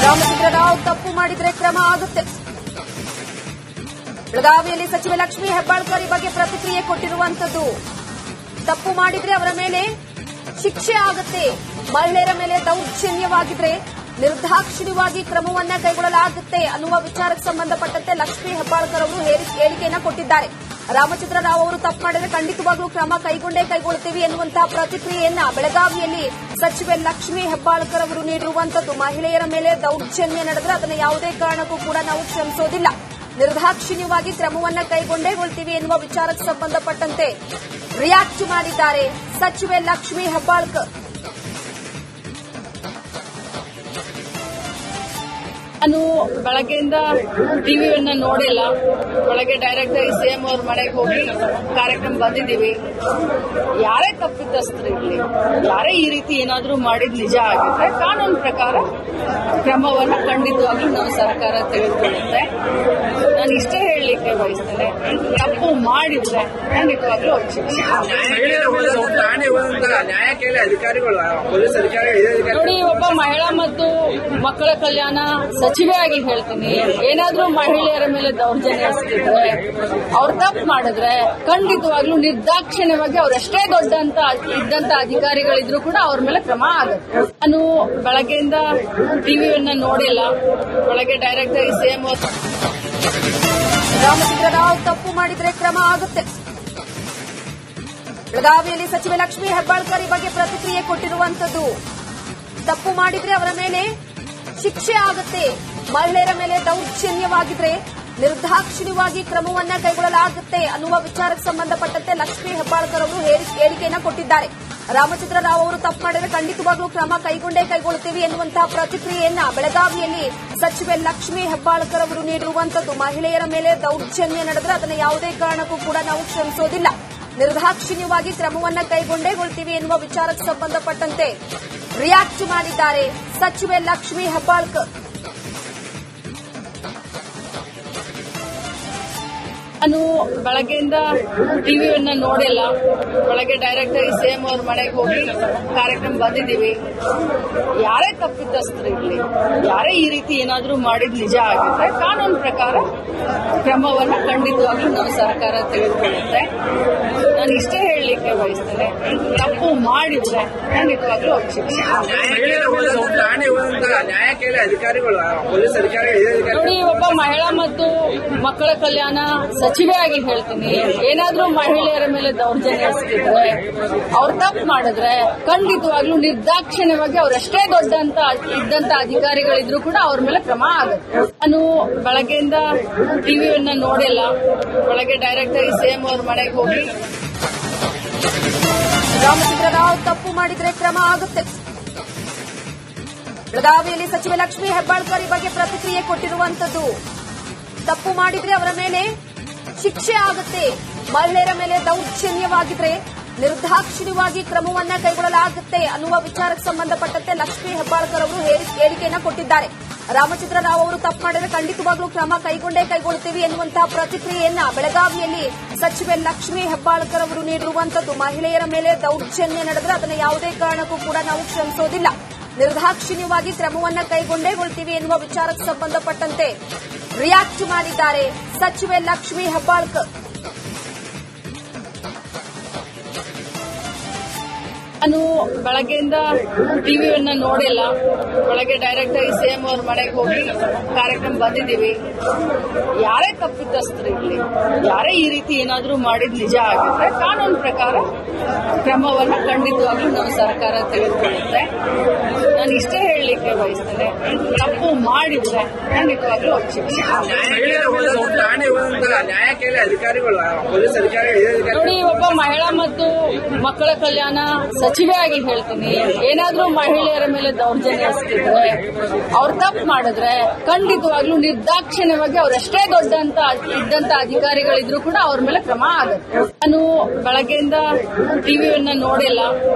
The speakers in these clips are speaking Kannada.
ರಾಮಚಂದ್ರ ರಾವ್ ತಪ್ಪು ಮಾಡಿದ್ರೆ ಕ್ರಮ ಆಗುತ್ತೆ. ಬೆಳಗಾವಿಯಲ್ಲಿ ಸಚಿವೆ ಲಕ್ಷ್ಮೀ ಹೆಬ್ಬಾಳ್ಕರ್ ಈ ಬಗ್ಗೆ ಪ್ರತಿಕ್ರಿಯೆ ಕೊಟ್ಟಿರುವಂತದ್ದು. ತಪ್ಪು ಮಾಡಿದ್ರೆ ಅವರ ಮೇಲೆ ಶಿಕ್ಷೆ ಆಗುತ್ತೆ. ಮಹಿಳೆಯರ ಮೇಲೆ ದೌರ್ಜನ್ಯವಾಗಿದ್ರೆ ನಿರ್ದಾಕ್ಷಿಣ್ಯವಾಗಿ ಕ್ರಮವನ್ನ ಕೈಗೊಳ್ಳಲಾಗುತ್ತೆ ಅನ್ನುವ ವಿಚಾರಕ್ಕೆ ಸಂಬಂಧಪಟ್ಟಂತೆ ಲಕ್ಷ್ಮೀ ಹೆಬ್ಬಾಳ್ಕರ್ ಅವರು ಹೇಳಿಕೆಯನ್ನ ಕೊಟ್ಟಿದ್ದಾರೆ. ರಾಮಚಂದ್ರ ರಾವ್ ಅವರು ತಪ್ಪು ಮಾಡಿದ್ರೆ ಖಂಡಿತವಾಗ್ಲೂ ಕ್ರಮ ಕೈಗೊಳ್ಳುತ್ತೇವೆ ಎನ್ನುವಂತಹ ಪ್ರತಿಕ್ರಿಯೆಯನ್ನ ಬೆಳಗಾವಿಯಲ್ಲಿ ಸಚಿವೆ ಲಕ್ಷ್ಮೀ ಹೆಬ್ಬಾಳ್ಕರ್ ಅವರು ನೀಡಿರುವಂತದ್ದು. ಮಹಿಳೆಯರ ಮೇಲೆ ದೌರ್ಜನ್ಯ ನಡೆದ್ರೆ ಅದನ್ನು ಯಾವುದೇ ಕಾರಣಕ್ಕೂ ಕೂಡ ನಾವು ಕ್ಷಮಿಸೋದಿಲ್ಲ, ನಿರ್ದಾಕ್ಷಿಣ್ಯವಾಗಿ ಕ್ರಮವನ್ನ ಕೈಗೊಳ್ಳೇಗೊಳ್ತೀವಿ ಎನ್ನುವ ವಿಚಾರಕ್ಕೆ ಸಂಬಂಧಪಟ್ಟಂತೆ ರಿಯಾಕ್ಟ್ ಮಾಡಿದ್ದಾರೆ ಸಚಿವೆ ಲಕ್ಷ್ಮೀ ಹೆಬ್ಬಾಳ್ಕರ್. ನಾನು ಬೆಳಗ್ಗೆಯಿಂದ ಟಿವಿಯನ್ನ ನೋಡಿಲ್ಲ. ಬೆಳಗ್ಗೆ ಡೈರೆಕ್ಟ್ ಆಗಿ ಸಿಎಂ ಅವ್ರ ಮನೆಗೆ ಹೋಗಿ ಕಾರ್ಯಕ್ರಮ ಬಂದಿದ್ದೀವಿ. ಯಾರೇ ತಪ್ಪಿತಸ್ಥರಿರಲಿ, ಯಾರೇ ಈ ರೀತಿ ಏನಾದರೂ ಮಾಡಿದ್ ನಿಜ ಆಗಿದ್ರೆ ಕಾನೂನು ಪ್ರಕಾರ ಕ್ರಮವನ್ನು ಖಂಡಿತವಾಗ್ಲೂ ನಮ್ಮ ಸರ್ಕಾರ ತೆಗೆದುಕೊಳ್ಳುತ್ತೆ. ನಾನು ಇಷ್ಟೇ ಹೇಳಲಿಕ್ಕೆ ಬಯಸ್ತೇನೆ, ತಪ್ಪು ಮಾಡಿದ್ರೆ ಖಂಡಿತವಾಗ್ಲೂ ಅವ್ರಿಗೆ ಶಿಕ್ಷೆ. ನೋಡಿ, ಒಬ್ಬ ಮಹಿಳಾ ಮತ್ತು ಮಕ್ಕಳ ಕಲ್ಯಾಣ ಸಚಿವೆಯಾಗಿ ಹೇಳ್ತೀನಿ, ಏನಾದ್ರೂ ಮಹಿಳೆಯರ ಮೇಲೆ ದೌರ್ಜನ್ಯ ಎಸಗಿದ್ರೆ, ಅವ್ರು ತಪ್ಪು ಮಾಡಿದ್ರೆ ಖಂಡಿತವಾಗ್ಲೂ ನಿರ್ದಾಕ್ಷಿಣ್ಯವಾಗಿ ಅವರೆಷ್ಟೇ ಇದ್ದಂತ ಅಧಿಕಾರಿಗಳಿದ್ರು ಕೂಡ ಅವ್ರ ಮೇಲೆ ಕ್ರಮ ಆಗುತ್ತೆ. ನಾನು ಬೆಳಗ್ಗೆಯಿಂದ ಟಿವಿಯನ್ನ ನೋಡಿಲ್ಲ. ಬೆಳಗ್ಗೆ ಡೈರೆಕ್ಟ್ ಆಗಿ ಸಿಎಂ ರಾಮಚಂದ್ರ ರಾವ್ ತಪ್ಪು ಮಾಡಿದ್ರೆ ಕ್ರಮ ಆಗುತ್ತೆ. ಬೆಳಗಾವಿಯಲ್ಲಿ ಸಚಿವೆ ಲಕ್ಷ್ಮೀ ಹೆಬ್ಬಾಳ್ಕರ್ ಈ ಬಗ್ಗೆ ಪ್ರತಿಕ್ರಿಯೆ ಕೊಟ್ಟಿರುವಂತದ್ದು. ತಪ್ಪು ಮಾಡಿದ್ರೆ ಅವರ ಮೇಲೆ ಶಿಕ್ಷೆ ಆಗುತ್ತೆ. ಮಹಿಳೆಯರ ಮೇಲೆ ದೌರ್ಜನ್ಯವಾಗಿದ್ರೆ ನಿರ್ದಾಕ್ಷಿಣ್ಯವಾಗಿ ಕ್ರಮವನ್ನ ಕೈಗೊಳ್ಳಲಾಗುತ್ತೆ ಅನ್ನುವ ವಿಚಾರಕ್ಕೆ ಸಂಬಂಧಪಟ್ಟಂತೆ ಲಕ್ಷ್ಮೀ ಹೆಬ್ಬಾಳ್ಕರ್ ಅವರು ಹೇಳಿಕೆಯನ್ನ ಕೊಟ್ಟಿದ್ದಾರೆ. ರಾಮಚಂದ್ರ ರಾವ್ ಅವರು ತಪ್ಪು ಮಾಡಿದ್ರೆ ಖಂಡಿತವಾಗ್ಲೂ ಕ್ರಮ ಕೈಗೊಳ್ಳುತ್ತೇವೆ ಎನ್ನುವಂತಹ ಪ್ರತಿಕ್ರಿಯೆಯನ್ನ ಬೆಳಗಾವಿಯಲ್ಲಿ ಸಚಿವೆ ಲಕ್ಷ್ಮೀ ಹೆಬ್ಬಾಳ್ಕರ್ ಅವರು ನೀಡಿರುವಂತದ್ದು. ಮಹಿಳೆಯರ ಮೇಲೆ ದೌರ್ಜನ್ಯ ನಡೆದ್ರೆ ಅದನ್ನು ಯಾವುದೇ ಕಾರಣಕ್ಕೂ ಕೂಡ ನಾವು ಕ್ಷಮಿಸೋದಿಲ್ಲ, ನಿರ್ದಾಕ್ಷಿಣ್ಯವಾಗಿ ಕ್ರಮವನ್ನ ಕೈಗೊಳ್ಳೇಗೊಳ್ತೀವಿ ಎನ್ನುವ ವಿಚಾರಕ್ಕೆ ಸಂಬಂಧಪಟ್ಟಂತೆ ರಿಯಾಕ್ಟ್ ಮಾಡಿದ್ದಾರೆ ಸಚಿವೆ ಲಕ್ಷ್ಮೀ ಹೆಬ್ಬಾಳ್ಕರ್. ನಾನು ಬೆಳಗ್ಗೆಯಿಂದ ಟಿವಿಯನ್ನ ನೋಡಿಲ್ಲ. ಬೆಳಗ್ಗೆ ಡೈರೆಕ್ಟ್ ಆಗಿ ಸಿಎಂ ಅವ್ರ ಮನೆಗೆ ಹೋಗಿ ಕಾರ್ಯಕ್ರಮ ಬಂದಿದ್ದೀವಿ. ಯಾರೇ ತಪ್ಪಿತಸ್ಥರಿರಲಿ, ಯಾರೇ ಈ ರೀತಿ ಏನಾದರೂ ಮಾಡಿದ್ ನಿಜ ಆಗಿದ್ರೆ ಕಾನೂನು ಪ್ರಕಾರ ಕ್ರಮವನ್ನು ಖಂಡಿತವಾಗ್ಲೂ ನಮ್ಮ ಸರ್ಕಾರ ತೆಗೆದುಕೊಳ್ಳುತ್ತೆ. ನಾನು ಇಷ್ಟೇ ಹೇಳಲಿಕ್ಕೆ ಬಯಸ್ತೇನೆ, ತಪ್ಪು ಮಾಡಿದ್ರೆ ಖಂಡಿತವಾಗ್ಲೂ ಅವ್ರಿಗೆ ಶಿಕ್ಷೆ. ನೋಡಿ, ಒಬ್ಬ ಮಹಿಳಾ ಮತ್ತು ಮಕ್ಕಳ ಕಲ್ಯಾಣ ಸಚಿವೆಯಾಗಿ ಹೇಳ್ತೀನಿ, ಏನಾದ್ರೂ ಮಹಿಳೆಯರ ಮೇಲೆ ದೌರ್ಜನ್ಯ ಎಸಗಿದ್ರೆ, ಅವ್ರು ತಪ್ಪು ಮಾಡಿದ್ರೆ ಖಂಡಿತವಾಗ್ಲೂ ನಿರ್ದಾಕ್ಷಿಣ್ಯವಾಗಿ ಅವರೆಷ್ಟೇ ಇದ್ದಂತ ಅಧಿಕಾರಿಗಳಿದ್ರು ಕೂಡ ಅವ್ರ ಮೇಲೆ ಕ್ರಮ ಆಗುತ್ತೆ. ನಾನು ಬೆಳಗ್ಗೆಯಿಂದ ಟಿವಿಯನ್ನ ನೋಡಿಲ್ಲ. ಬೆಳಗ್ಗೆ ಡೈರೆಕ್ಟ್ ಆಗಿ ಸಿಎಂ ಅವ್ರ ಮನೆಗೆ ಹೋಗಿ ರಾಮಚಂದ್ರ ರಾವ್ ತಪ್ಪು ಮಾಡಿದ್ರೆ ಕ್ರಮ ಆಗುತ್ತೆ. ಬೆಳಗಾವಿಯಲ್ಲಿ ಸಚಿವೆ ಲಕ್ಷ್ಮೀ ಹೆಬ್ಬಾಳ್ಕರ್ ಈ ಬಗ್ಗೆ ಪ್ರತಿಕ್ರಿಯೆ ಕೊಟ್ಟಿರುವಂತದ್ದು. ತಪ್ಪು ಮಾಡಿದ್ರೆ ಅವರ ಮೇಲೆ ಶಿಕ್ಷೆ ಆಗುತ್ತೆ. ಮಹಿಳೆಯರ ಮೇಲೆ ದೌರ್ಜನ್ಯವಾಗಿದ್ರೆ ನಿರ್ದಾಕ್ಷಿಣ್ಯವಾಗಿ ಕ್ರಮವನ್ನ ಕೈಗೊಳ್ಳಲಾಗುತ್ತೆ ಅನ್ನುವ ವಿಚಾರಕ್ಕೆ ಸಂಬಂಧಪಟ್ಟಂತೆ ಲಕ್ಷ್ಮೀ ಹೆಬ್ಬಾಳ್ಕರ್ ಅವರು ಹೇಳಿಕೆಯನ್ನ ಕೊಟ್ಟಿದ್ದಾರೆ. ರಾಮಚಂದ್ರ ರಾವ್ ಅವರು ತಪ್ಪು ಮಾಡಿದ್ರೆ ಖಂಡಿತವಾಗ್ಲೂ ಕ್ರಮ ಕೈಗೊಳ್ಳುತ್ತೇವೆ ಎನ್ನುವಂತಹ ಪ್ರತಿಕ್ರಿಯೆಯನ್ನ ಬೆಳಗಾವಿಯಲ್ಲಿ ಸಚಿವೆ ಲಕ್ಷ್ಮೀ ಹೆಬ್ಬಾಳ್ಕರ್ ಅವರು ನೀಡಿರುವಂತದ್ದು. ಮಹಿಳೆಯರ ಮೇಲೆ ದೌರ್ಜನ್ಯ ನಡೆದ್ರೆ ಅದನ್ನು ಯಾವುದೇ ಕಾರಣಕ್ಕೂ ಕೂಡ ನಾವು ಕ್ಷಮಿಸೋದಿಲ್ಲ, ನಿರ್ದಾಕ್ಷಿಣ್ಯವಾಗಿ ಕ್ರಮವನ್ನ ಕೈಗೊಳ್ಳೇಗೊಳ್ತೀವಿ ಎನ್ನುವ ವಿಚಾರಕ್ಕೆ ಸಂಬಂಧಪಟ್ಟಂತೆ ರಿಯಾಕ್ಟ್ ಮಾಡಿದ್ದಾರೆ ಸಚಿವೆ ಲಕ್ಷ್ಮೀ ಹೆಬ್ಬಾಳ್ಕರ್. ನಾನು ಬೆಳಗ್ಗೆಯಿಂದ ಟಿವಿಯನ್ನ ನೋಡಿಲ್ಲ. ಬೆಳಗ್ಗೆ ಡೈರೆಕ್ಟ್ ಆಗಿ ಸಿಎಂ ಅವ್ರ ಮನೆಗೆ ಹೋಗಿ ಕಾರ್ಯಕ್ರಮ ಬಂದಿದ್ದೀವಿ. ಯಾರೇ ತಪ್ಪಿತಸ್ಥರಿರಲಿ, ಯಾರೇ ಈ ರೀತಿ ಏನಾದರೂ ಮಾಡಿದ್ ನಿಜ ಆಗಿದ್ರೆ ಕಾನೂನು ಪ್ರಕಾರ ಕ್ರಮವನ್ನು ಖಂಡಿತವಾಗ್ಲೂ ನಮ್ಮ ಸರ್ಕಾರ ತೆಗೆದುಕೊಳ್ಳುತ್ತೆ. ನಾನು ಇಷ್ಟೇ ಹೇಳಲಿಕ್ಕೆ ಬಯಸ್ತೇನೆ, ತಪ್ಪು ಮಾಡಿದ್ರೆ ಖಂಡಿತವಾಗ್ಲೂ ಅವ್ರಿಗೆ ಶಿಕ್ಷೆ. ನೋಡಿ, ಒಬ್ಬ ಮಹಿಳಾ ಮತ್ತು ಮಕ್ಕಳ ಕಲ್ಯಾಣ ಸಚಿವೆಯಾಗಿ ಹೇಳ್ತೀನಿ, ಏನಾದ್ರೂ ಮಹಿಳೆಯರ ಮೇಲೆ ದೌರ್ಜನ್ಯ ಎಸಗಿದ್ರೆ, ಅವ್ರು ತಪ್ಪು ಮಾಡಿದ್ರೆ ಖಂಡಿತವಾಗ್ಲೂ ನಿರ್ದಾಕ್ಷಿಣ್ಯವಾಗಿ ಅವರೆಷ್ಟೇ ಇದ್ದಂತ ಅಧಿಕಾರಿಗಳಿದ್ರು ಕೂಡ ಅವ್ರ ಮೇಲೆ ಕ್ರಮ ಆಗುತ್ತೆ. ನಾನು ಬೆಳಗ್ಗೆಯಿಂದ ಟಿವಿಯನ್ನ ನೋಡಿಲ್ಲ.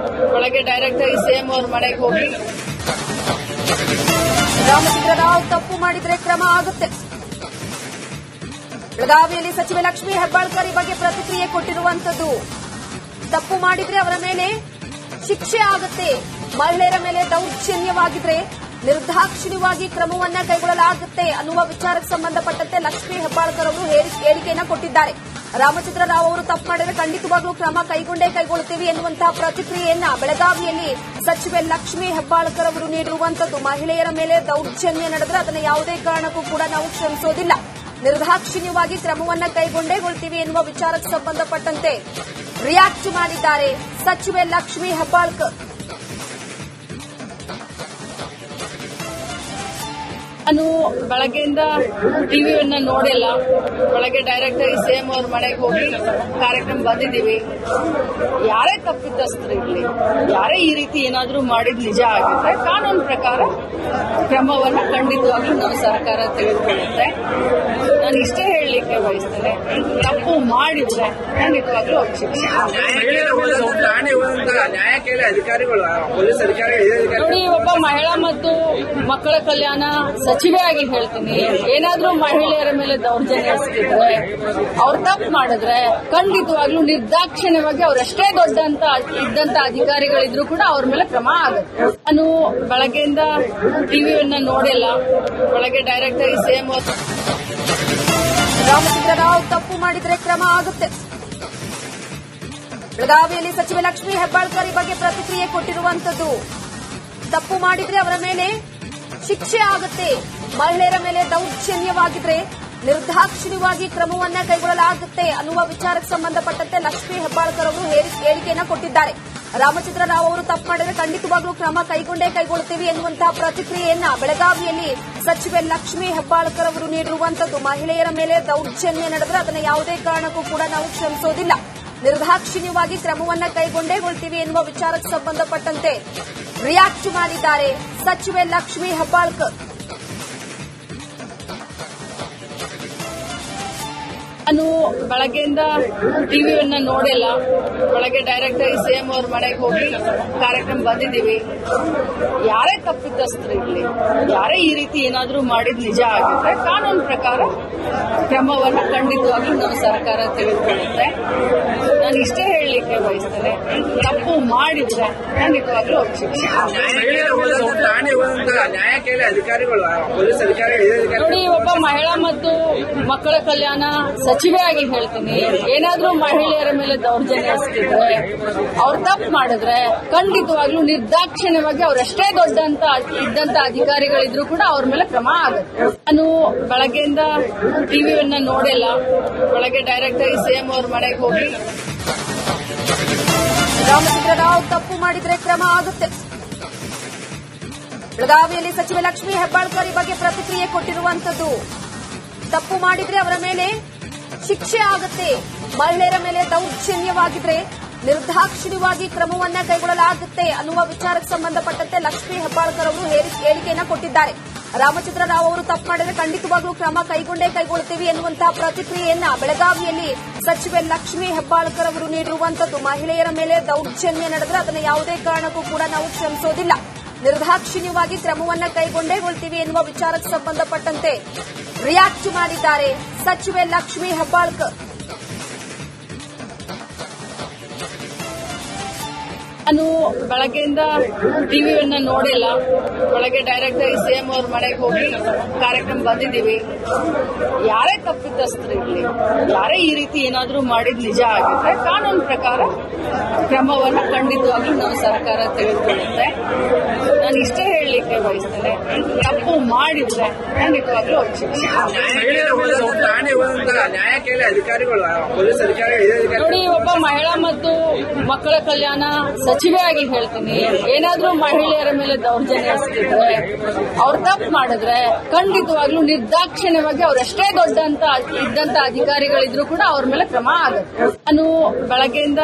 ಬೆಳಗ್ಗೆ ಡೈರೆಕ್ಟ್ ಆಗಿ ಸಿಎಂ ಅವ್ರ ಮನೆಗೆ ಹೋಗಿ ರಾಮಚಂದ್ರ ರಾವ್ ತಪ್ಪು ಮಾಡಿದ್ರೆ ಕ್ರಮ ಆಗುತ್ತೆ. ಬೆಳಗಾವಿಯಲ್ಲಿ ಸಚಿವೆ ಲಕ್ಷ್ಮೀ ಹೆಬ್ಬಾಳ್ಕರ್ ಈ ಬಗ್ಗೆ ಪ್ರತಿಕ್ರಿಯೆ ಕೊಟ್ಟಿರುವಂತದ್ದು. ತಪ್ಪು ಮಾಡಿದ್ರೆ ಅವರ ಮೇಲೆ ಶಿಕ್ಷೆ ಆಗುತ್ತೆ. ಮಹಿಳೆಯರ ಮೇಲೆ ದೌರ್ಜನ್ಯವಾಗಿದ್ರೆ ನಿರ್ದಾಕ್ಷಿಣ್ಯವಾಗಿ ಕ್ರಮವನ್ನ ಕೈಗೊಳ್ಳಲಾಗುತ್ತೆ ಅನ್ನುವ ವಿಚಾರಕ್ಕೆ ಸಂಬಂಧಪಟ್ಟಂತೆ ಲಕ್ಷ್ಮೀ ಹೆಬ್ಬಾಳ್ಕರ್ ಅವರು ಹೇಳಿಕೆಯನ್ನ ಕೊಟ್ಟಿದ್ದಾರೆ. ರಾಮಚಂದ್ರ ರಾವ್ ಅವರು ತಪ್ಪು ಮಾಡಿದರೆ ಖಂಡಿತವಾಗ್ಲೂ ಕ್ರಮ ಕೈಗೊಳ್ಳುತ್ತೇವೆ ಎನ್ನುವಂತಹ ಪ್ರತಿಕ್ರಿಯೆಯನ್ನ ಬೆಳಗಾವಿಯಲ್ಲಿ ಸಚಿವೆ ಲಕ್ಷ್ಮೀ ಹೆಬ್ಬಾಳ್ಕರ್ ಅವರು ನೀಡಿರುವಂತದ್ದು. ಮಹಿಳೆಯರ ಮೇಲೆ ದೌರ್ಜನ್ಯ ನಡೆದರೆ ಅದನ್ನು ಯಾವುದೇ ಕಾರಣಕ್ಕೂ ಕೂಡ ನಾವು ಕ್ಷಮಿಸೋದಿಲ್ಲ, ನಿರ್ದಾಕ್ಷಿಣ್ಯವಾಗಿ ಕ್ರಮವನ್ನ ಕೈಗೊಳ್ಳುತ್ತೇವೆ ಎನ್ನುವ ವಿಚಾರಕ್ಕೆ ಸಂಬಂಧಪಟ್ಟಂತೆ ರಿಯಾಕ್ಟ್ ಮಾಡಿದ್ದಾರೆ ಸಚಿವೆ ಲಕ್ಷ್ಮೀ ಹೆಬ್ಬಾಳ್ಕರ್. ನಾನು ಬೆಳಗ್ಗೆಯಿಂದ ಟಿವಿಯನ್ನ ನೋಡಿಲ್ಲ. ಬೆಳಗ್ಗೆ ಡೈರೆಕ್ಟ್ ಆಗಿ ಸಿಎಂ ಅವ್ರ ಮನೆಗೆ ಹೋಗಿ ಕಾರ್ಯಕ್ರಮ ಬಂದಿದ್ದೀವಿ. ಯಾರೇ ತಪ್ಪಿತಸ್ಥರು ಇರಲಿ, ಯಾರೇ ಈ ರೀತಿ ಏನಾದರೂ ಮಾಡಿದ್ ನಿಜ ಆಗಿದ್ರೆ ಕಾನೂನು ಪ್ರಕಾರ ಕ್ರಮವನ್ನ ಖಂಡಿತವಾಗ್ಲೂ ನಮ್ಮ ಸರ್ಕಾರ ತೆಗೆದುಕೊಳ್ಳುತ್ತೆ. ನಾನು ಇಷ್ಟೇ ಹೇಳಲಿಕ್ಕೆ ಬಯಸ್ತೇನೆ, ತಪ್ಪು ಮಾಡಿದ್ರೆ ಖಂಡಿತವಾಗ್ಲೂ ಅವ್ರಿಗೆ ಶಿಕ್ಷೆ. ನೋಡಿ, ಒಬ್ಬ ಮಹಿಳಾ ಮತ್ತು ಮಕ್ಕಳ ಕಲ್ಯಾಣ ಸಚಿವೆಯಾಗಿ ಹೇಳ್ತೀನಿ, ಏನಾದ್ರೂ ಮಹಿಳೆಯರ ಮೇಲೆ ದೌರ್ಜನ್ಯ ಎಸಗಿದ್ರೆ, ಅವ್ರು ತಪ್ಪು ಮಾಡಿದ್ರೆ ಖಂಡಿತವಾಗ್ಲೂ ನಿರ್ದಾಕ್ಷಿಣ್ಯವಾಗಿ ಅವರೆಷ್ಟೇ ಇದ್ದಂತ ಅಧಿಕಾರಿಗಳಿದ್ರು ಕೂಡ ಅವ್ರ ಮೇಲೆ ಕ್ರಮ ಆಗುತ್ತೆ. ನಾನು ಬೆಳಗ್ಗೆಯಿಂದ ಟಿವಿಯನ್ನ ನೋಡಿಲ್ಲ. ಬೆಳಗ್ಗೆ ಡೈರೆಕ್ಟ್ ಆಗಿ ಸಿಎಂ ರಾಮಚಂದ್ರ ರಾವ್ ತಪ್ಪು ಮಾಡಿದ್ರೆ ಕ್ರಮ ಆಗುತ್ತೆ. ಬೆಳಗಾವಿಯಲ್ಲಿ ಸಚಿವೆ ಲಕ್ಷ್ಮೀ ಹೆಬ್ಬಾಳ್ಕರ್ ಈ ಬಗ್ಗೆ ಪ್ರತಿಕ್ರಿಯೆ ಕೊಟ್ಟಿರುವಂತದ್ದು. ತಪ್ಪು ಮಾಡಿದ್ರೆ ಅವರ ಮೇಲೆ ಶಿಕ್ಷೆ ಆಗುತ್ತೆ, ಮಹಿಳೆಯರ ಮೇಲೆ ದೌರ್ಜನ್ಯವಾಗಿದ್ರೆ ನಿರ್ದಾಕ್ಷಿಣ್ಯವಾಗಿ ಕ್ರಮವನ್ನ ಕೈಗೊಳ್ಳಲಾಗುತ್ತೆ ಅನ್ನುವ ವಿಚಾರಕ್ಕೆ ಸಂಬಂಧಪಟ್ಟಂತೆ ಲಕ್ಷ್ಮೀ ಹೆಬ್ಬಾಳ್ಕರ್ ಅವರು ಹೇಳಿಕೆಯನ್ನ ಕೊಟ್ಟಿದ್ದಾರೆ. ರಾಮಚಂದ್ರ ರಾವ್ ಅವರು ತಪ್ಪು ಮಾಡಿದರೆ ಖಂಡಿತವಾಗ್ಲೂ ಕ್ರಮ ಕೈಗೊಳ್ಳುತ್ತೇವೆ ಎನ್ನುವಂತಹ ಪ್ರತಿಕ್ರಿಯೆಯನ್ನ ಬೆಳಗಾವಿಯಲ್ಲಿ ಸಚಿವೆ ಲಕ್ಷ್ಮೀ ಹೆಬ್ಬಾಳ್ಕರ್ ಅವರು ನೀಡಿರುವಂತದ್ದು. ಮಹಿಳೆಯರ ಮೇಲೆ ದೌರ್ಜನ್ಯ ನಡೆದರೆ ಅದನ್ನು ಯಾವುದೇ ಕಾರಣಕ್ಕೂ ಕೂಡ ನಾವು ಕ್ಷಮಿಸೋದಿಲ್ಲ, ನಿರ್ದಾಕ್ಷಿಣ್ಯವಾಗಿ ಕ್ರಮವನ್ನ ಕೈಗೊಳ್ಳುತ್ತೇವೆ ಎನ್ನುವ ವಿಚಾರಕ್ಕೆ ಸಂಬಂಧಪಟ್ಟಂತೆ ರಿಯಾಕ್ಟ್ ಮಾಡಿದ್ದಾರೆ ಸಚಿವೆ ಲಕ್ಷ್ಮೀ ಹೆಬ್ಬಾಳ್ಕರ್. ನಾನು ಬೆಳಗ್ಗೆಯಿಂದ ಟಿವಿಯನ್ನ ನೋಡಿಲ್ಲ. ಬೆಳಗ್ಗೆ ಡೈರೆಕ್ಟ್ ಆಗಿ ಸಿಎಂ ಅವ್ರ ಮನೆಗೆ ಹೋಗಿ ಕಾರ್ಯಕ್ರಮ ಬಂದಿದ್ದೀವಿ. ಯಾರೇ ತಪ್ಪಿತಸ್ಥರು ಇರಲಿ, ಯಾರೇ ಈ ರೀತಿ ಏನಾದರೂ ಮಾಡಿದ್ ನಿಜ ಆಗಿದ್ರೆ ಕಾನೂನು ಪ್ರಕಾರ ಕ್ರಮವನ್ನ ಖಂಡಿತವಾಗ್ಲೂ ನಮ್ಮ ಸರ್ಕಾರ ತೆಗೆದುಕೊಳ್ಳುತ್ತೆ. ನಾನು ಇಷ್ಟೇ ಹೇಳಲಿಕ್ಕೆ ಬಯಸ್ತೇನೆ, ತಪ್ಪು ಮಾಡಿದ್ರೆ ಖಂಡಿತವಾಗ್ಲೂ ಅವ್ರಿಗೆ ಶಿಕ್ಷೆ. ನೋಡಿ, ಒಬ್ಬ ಮಹಿಳಾ ಮತ್ತು ಮಕ್ಕಳ ಕಲ್ಯಾಣ ಸಚಿವೆಯಾಗಿ ಹೇಳ್ತೀನಿ, ಏನಾದ್ರೂ ಮಹಿಳೆಯರ ಮೇಲೆ ದೌರ್ಜನ್ಯ ಎಸಗಿದ್ರೆ, ಅವ್ರು ತಪ್ಪು ಮಾಡಿದ್ರೆ ಖಂಡಿತವಾಗ್ಲೂ ನಿರ್ದಾಕ್ಷಿಣ್ಯವಾಗಿ ಅವರೆಷ್ಟೇ ಇದ್ದಂತ ಅಧಿಕಾರಿಗಳಿದ್ರು ಕೂಡ ಅವ್ರ ಮೇಲೆ ಕ್ರಮ ಆಗುತ್ತೆ. ನಾನು ಬೆಳಗ್ಗೆಯಿಂದ ಟಿವಿಯನ್ನ ನೋಡಿಲ್ಲ. ಬೆಳಗ್ಗೆ ಡೈರೆಕ್ಟ್ ಆಗಿ ಸಿಎಂ ಅವ್ರ ಮನೆಗೆ ಹೋಗಿ ರಾಮಚಂದ್ರ ರಾವ್ ತಪ್ಪು ಮಾಡಿದ್ರೆ ಕ್ರಮ ಆಗುತ್ತೆ. ಬೆಳಗಾವಿಯಲ್ಲಿ ಸಚಿವೆ ಲಕ್ಷ್ಮೀ ಹೆಬ್ಬಾಳ್ಕರ್ ಈ ಬಗ್ಗೆ ಪ್ರತಿಕ್ರಿಯೆ ಕೊಟ್ಟಿರುವಂತದ್ದು. ತಪ್ಪು ಮಾಡಿದ್ರೆ ಅವರ ಮೇಲೆ ಶಿಕ್ಷೆ ಆಗುತ್ತೆ, ಮಹಿಳೆಯರ ಮೇಲೆ ದೌರ್ಜನ್ಯವಾಗಿದ್ರೆ ನಿರ್ದಾಕ್ಷಿಣ್ಯವಾಗಿ ಕ್ರಮವನ್ನ ಕೈಗೊಳ್ಳಲಾಗುತ್ತೆ ಅನ್ನುವ ವಿಚಾರಕ್ಕೆ ಸಂಬಂಧಪಟ್ಟಂತೆ ಲಕ್ಷ್ಮೀ ಹೆಬ್ಬಾಳ್ಕರ್ ಅವರು ಹೇಳಿಕೆಯನ್ನ ಕೊಟ್ಟಿದ್ದಾರೆ. ರಾಮಚಂದ್ರ ರಾವ್ ಅವರು ತಪ್ಪು ಮಾಡಿದರೆ ಖಂಡಿತವಾಗ್ಲೂ ಕ್ರಮ ಕೈಗೊಳ್ಳುತ್ತೇವೆ ಎನ್ನುವಂತಹ ಪ್ರತಿಕ್ರಿಯೆಯನ್ನ ಬೆಳಗಾವಿಯಲ್ಲಿ ಸಚಿವೆ ಲಕ್ಷ್ಮೀ ಹೆಬ್ಬಾಳ್ಕರ್ ಅವರು ನೀಡಿರುವಂತದ್ದು. ಮಹಿಳೆಯರ ಮೇಲೆ ದೌರ್ಜನ್ಯ ನಡೆದರೆ ಅದನ್ನು ಯಾವುದೇ ಕಾರಣಕ್ಕೂ ಕೂಡ ನಾವು ಕ್ಷಮಿಸೋದಿಲ್ಲ, ನಿರ್ದಾಕ್ಷಿಣ್ಯವಾಗಿ ಕ್ರಮವನ್ನ ಕೈಗೊಳ್ಳುತ್ತೇವೆ ಎನ್ನುವ ವಿಚಾರಕ್ಕೆ ಸಂಬಂಧಪಟ್ಟಂತೆ ರಿಯಾಕ್ಟ್ ಮಾಡಿದ್ದಾರೆ ಸಚಿವೆ ಲಕ್ಷ್ಮೀ ಹೆಬ್ಬಾಳ್ಕರ್. ನಾನು ಬೆಳಗ್ಗೆಯಿಂದ ಟಿವಿಯನ್ನ ನೋಡಿಲ್ಲ. ಬೆಳಗ್ಗೆ ಡೈರೆಕ್ಟ್ ಆಗಿ ಸಿಎಂ ಅವ್ರ ಮನೆಗೆ ಹೋಗಿ ಕಾರ್ಯಕ್ರಮ ಬಂದಿದ್ದೀವಿ. ಯಾರೇ ತಪ್ಪಿತಸ್ಥರು ಇರಲಿ, ಯಾರೇ ಈ ರೀತಿ ಏನಾದರೂ ಮಾಡಿದ್ ನಿಜ ಆಗಿದ್ರೆ ಕಾನೂನು ಪ್ರಕಾರ ಕ್ರಮವನ್ನ ಖಂಡಿತವಾಗ್ಲೂ ನಮ್ಮ ಸರ್ಕಾರ ತೆಗೆದುಕೊಳ್ಳುತ್ತೆ. ನಾನು ಇಷ್ಟೇ ಹೇಳಲಿಕ್ಕೆ ಬಯಸ್ತೇನೆ, ತಪ್ಪು ಮಾಡಿದ್ರೆ ಖಂಡಿತವಾಗ್ಲೂ ಅವ್ರಿಗೆ ಶಿಕ್ಷೆ. ನೋಡಿ, ಒಬ್ಬ ಮಹಿಳಾ ಮತ್ತು ಮಕ್ಕಳ ಕಲ್ಯಾಣ ಸಚಿವೆಯಾಗಿ ಹೇಳ್ತೀನಿ, ಏನಾದ್ರೂ ಮಹಿಳೆಯರ ಮೇಲೆ ದೌರ್ಜನ್ಯ ಎಸಗಿದ್ರೆ, ಅವ್ರು ತಪ್ಪು ಮಾಡಿದ್ರೆ ಖಂಡಿತವಾಗ್ಲೂ ನಿರ್ದಾಕ್ಷಿಣ್ಯವಾಗಿ ಅವರೆಷ್ಟೇ ಇದ್ದಂತ ಅಧಿಕಾರಿಗಳಿದ್ರು ಕೂಡ ಅವ್ರ ಮೇಲೆ ಕ್ರಮ ಆಗುತ್ತೆ. ನಾನು ಬೆಳಗ್ಗೆಯಿಂದ